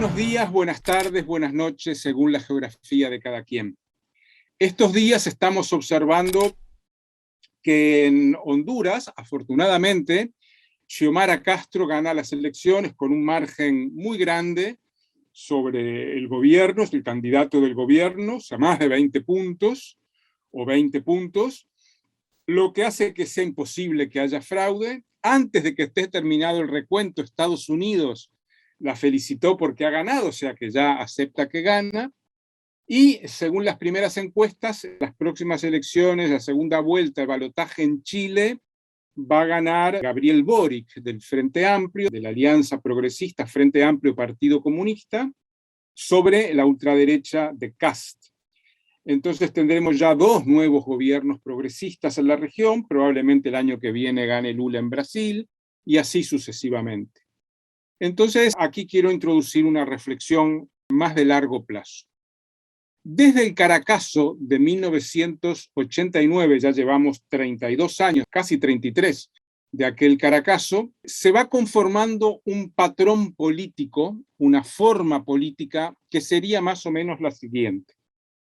Buenos días, buenas tardes, buenas noches, según la geografía de cada quien. Estos días estamos observando que en Honduras, afortunadamente, Xiomara Castro gana las elecciones con un margen muy grande sobre el gobierno, es el candidato del gobierno, o sea, más de 20 puntos o 20 puntos, lo que hace que sea imposible que haya fraude. Antes de que esté terminado el recuento, Estados Unidos la felicitó porque ha ganado, o sea que ya acepta que gana. Y según las primeras encuestas, las próximas elecciones, la segunda vuelta, el balotaje en Chile, va a ganar Gabriel Boric del Frente Amplio, de la Alianza Progresista Frente Amplio Partido Comunista, sobre la ultraderecha de Kast. Entonces tendremos ya dos nuevos gobiernos progresistas en la región, probablemente el año que viene gane Lula en Brasil, y así sucesivamente. Entonces, aquí quiero introducir una reflexión más de largo plazo. Desde el Caracazo de 1989, ya llevamos 32 años, casi 33, de aquel Caracazo, se va conformando un patrón político, una forma política que sería más o menos la siguiente.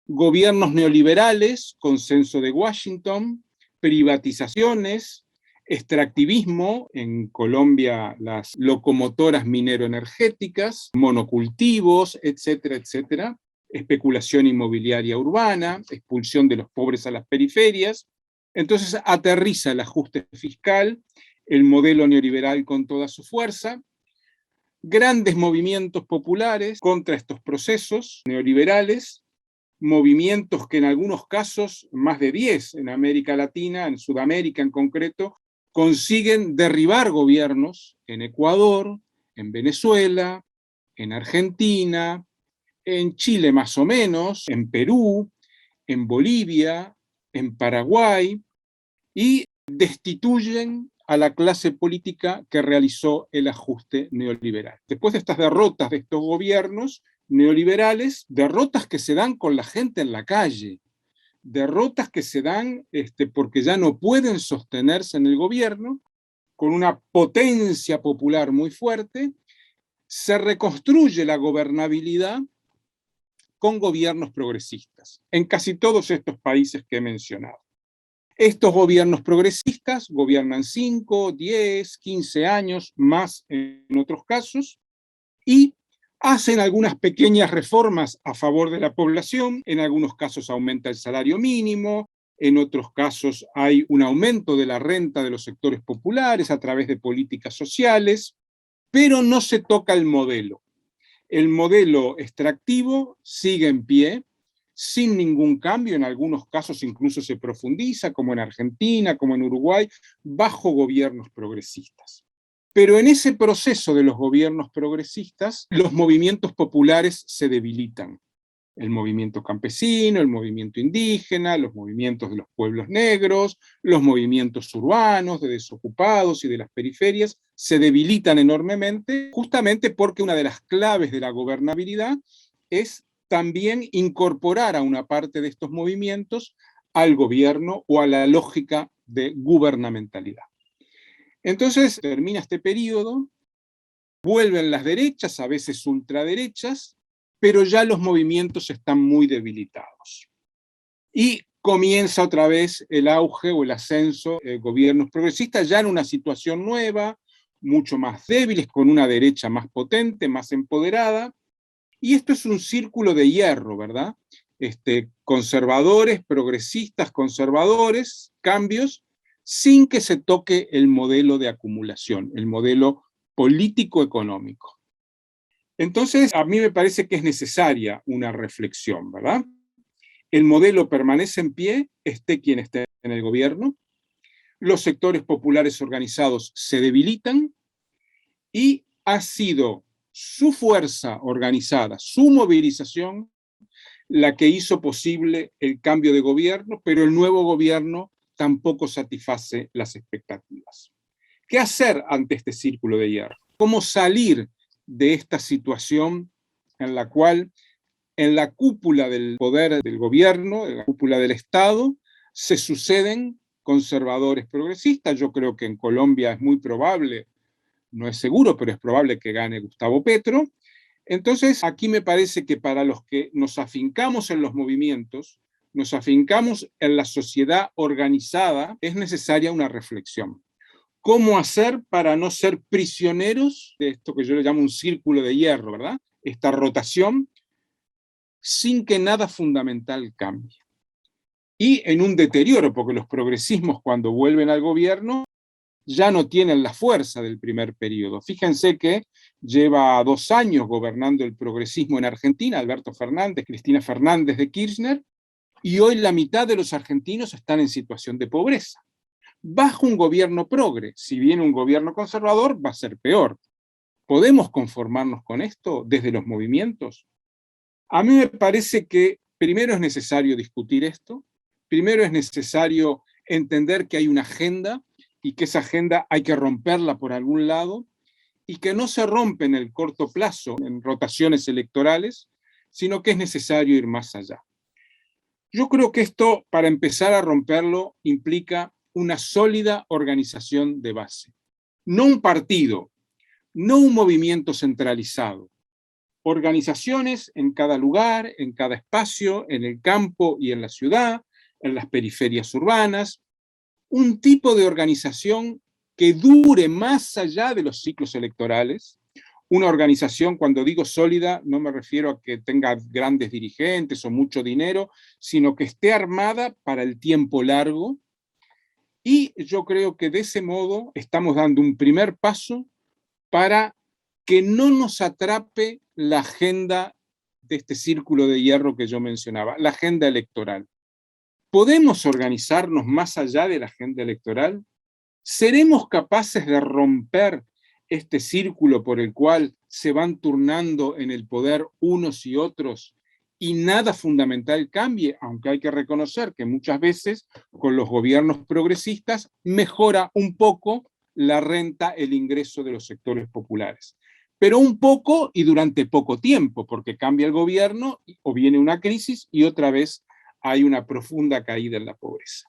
Gobiernos neoliberales, consenso de Washington, privatizaciones, extractivismo, en Colombia las locomotoras minero-energéticas, monocultivos, etcétera, etcétera, especulación inmobiliaria urbana, expulsión de los pobres a las periferias. Entonces aterriza el ajuste fiscal, el modelo neoliberal con toda su fuerza, grandes movimientos populares contra estos procesos neoliberales, movimientos que en algunos casos, más de 10 en América Latina, en Sudamérica en concreto, consiguen derribar gobiernos en Ecuador, en Venezuela, en Argentina, en Chile más o menos, en Perú, en Bolivia, en Paraguay, y destituyen a la clase política que realizó el ajuste neoliberal. Después de estas derrotas de estos gobiernos neoliberales, derrotas que se dan con la gente en la calle, derrotas que se dan porque ya no pueden sostenerse en el gobierno, con una potencia popular muy fuerte, se reconstruye la gobernabilidad con gobiernos progresistas, en casi todos estos países que he mencionado. Estos gobiernos progresistas gobiernan 5, 10, 15 años, más en otros casos, y hacen algunas pequeñas reformas a favor de la población, en algunos casos aumenta el salario mínimo, en otros casos hay un aumento de la renta de los sectores populares a través de políticas sociales, pero no se toca el modelo. El modelo extractivo sigue en pie, sin ningún cambio, en algunos casos incluso se profundiza, como en Argentina, como en Uruguay, bajo gobiernos progresistas. Pero en ese proceso de los gobiernos progresistas, los movimientos populares se debilitan. El movimiento campesino, el movimiento indígena, los movimientos de los pueblos negros, los movimientos urbanos, de desocupados y de las periferias, se debilitan enormemente, justamente porque una de las claves de la gobernabilidad es también incorporar a una parte de estos movimientos al gobierno o a la lógica de gubernamentalidad. Entonces termina este periodo, vuelven las derechas, a veces ultraderechas, pero ya los movimientos están muy debilitados. Y comienza otra vez el auge o el ascenso de gobiernos progresistas, ya en una situación nueva, mucho más débiles, con una derecha más potente, más empoderada. Y esto es un círculo de hierro, ¿verdad? Conservadores, progresistas, conservadores, cambios, sin que se toque el modelo de acumulación, el modelo político-económico. Entonces, a mí me parece que es necesaria una reflexión, ¿verdad? El modelo permanece en pie, esté quien esté en el gobierno, los sectores populares organizados se debilitan y ha sido su fuerza organizada, su movilización, la que hizo posible el cambio de gobierno, pero el nuevo gobierno tampoco satisface las expectativas. ¿Qué hacer ante este círculo de hierro? ¿Cómo salir de esta situación en la cual en la cúpula del poder del gobierno, en la cúpula del Estado, se suceden conservadores progresistas? Yo creo que en Colombia es muy probable, no es seguro, pero es probable que gane Gustavo Petro, Entonces, aquí me parece que para los que nos afincamos en los movimientos, nos afincamos en la sociedad organizada, es necesaria una reflexión. ¿Cómo hacer para no ser prisioneros de esto que yo le llamo un círculo de hierro, ¿verdad? Esta rotación, sin que nada fundamental cambie. Y en un deterioro, porque los progresismos cuando vuelven al gobierno ya no tienen la fuerza del primer periodo. Fíjense que lleva 2 años gobernando el progresismo en Argentina, Alberto Fernández, Cristina Fernández de Kirchner, y hoy la mitad de los argentinos están en situación de pobreza. Bajo un gobierno progre, si viene un gobierno conservador, va a ser peor. ¿Podemos conformarnos con esto desde los movimientos? A mí me parece que primero es necesario discutir esto, primero es necesario entender que hay una agenda y que esa agenda hay que romperla por algún lado y que no se rompe en el corto plazo, en rotaciones electorales, sino que es necesario ir más allá. Yo creo que esto, para empezar a romperlo, implica una sólida organización de base. No un partido, no un movimiento centralizado. Organizaciones en cada lugar, en cada espacio, en el campo y en la ciudad, en las periferias urbanas. Un tipo de organización que dure más allá de los ciclos electorales. Una organización, cuando digo sólida, no me refiero a que tenga grandes dirigentes o mucho dinero, sino que esté armada para el tiempo largo. Y yo creo que de ese modo estamos dando un primer paso para que no nos atrape la agenda de este círculo de hierro que yo mencionaba, la agenda electoral. ¿Podemos organizarnos más allá de la agenda electoral? ¿Seremos capaces de romper este círculo por el cual se van turnando en el poder unos y otros y nada fundamental cambie? Aunque hay que reconocer que muchas veces con los gobiernos progresistas mejora un poco la renta, el ingreso de los sectores populares. Pero un poco y durante poco tiempo, porque cambia el gobierno o viene una crisis y otra vez hay una profunda caída en la pobreza.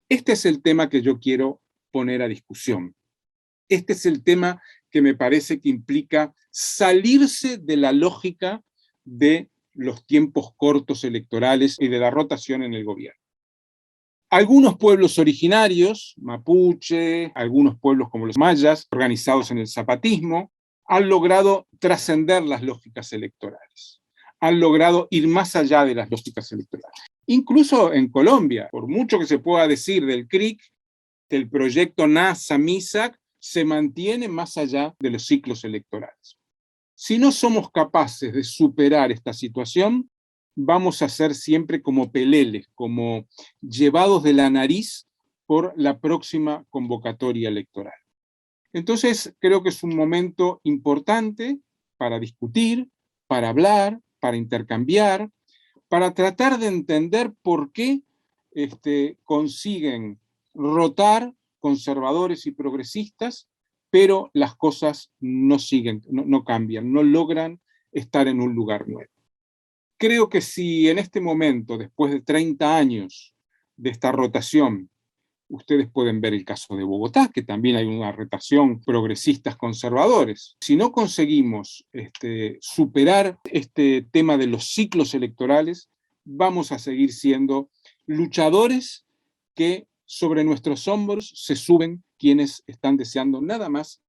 Este es el tema que yo quiero poner a discusión. Este es el tema que me parece que implica salirse de la lógica de los tiempos cortos electorales y de la rotación en el gobierno. Algunos pueblos originarios, mapuche, algunos pueblos como los mayas, organizados en el zapatismo, han logrado trascender las lógicas electorales. Han logrado ir más allá de las lógicas electorales. Incluso en Colombia, por mucho que se pueda decir del CRIC, del proyecto NASA-MISAC, se mantiene más allá de los ciclos electorales. Si no somos capaces de superar esta situación, vamos a ser siempre como peleles, como llevados de la nariz por la próxima convocatoria electoral. Entonces, creo que es un momento importante para discutir, para hablar, para intercambiar, para tratar de entender por qué consiguen rotar conservadores y progresistas, pero las cosas no siguen, no cambian, no logran estar en un lugar nuevo. Creo que si en este momento, después de 30 años de esta rotación, ustedes pueden ver el caso de Bogotá, que también hay una rotación progresistas conservadores. Si no conseguimos superar este tema de los ciclos electorales, vamos a seguir siendo luchadores que sobre nuestros hombros se suben quienes están deseando nada más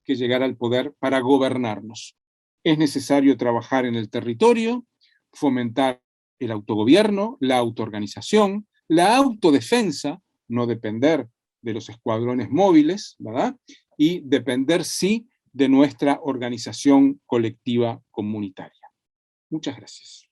que llegar al poder para gobernarnos. Es necesario trabajar en el territorio, fomentar el autogobierno, la autoorganización, la autodefensa, no depender de los escuadrones móviles, ¿verdad? Y depender, sí, de nuestra organización colectiva comunitaria. Muchas gracias.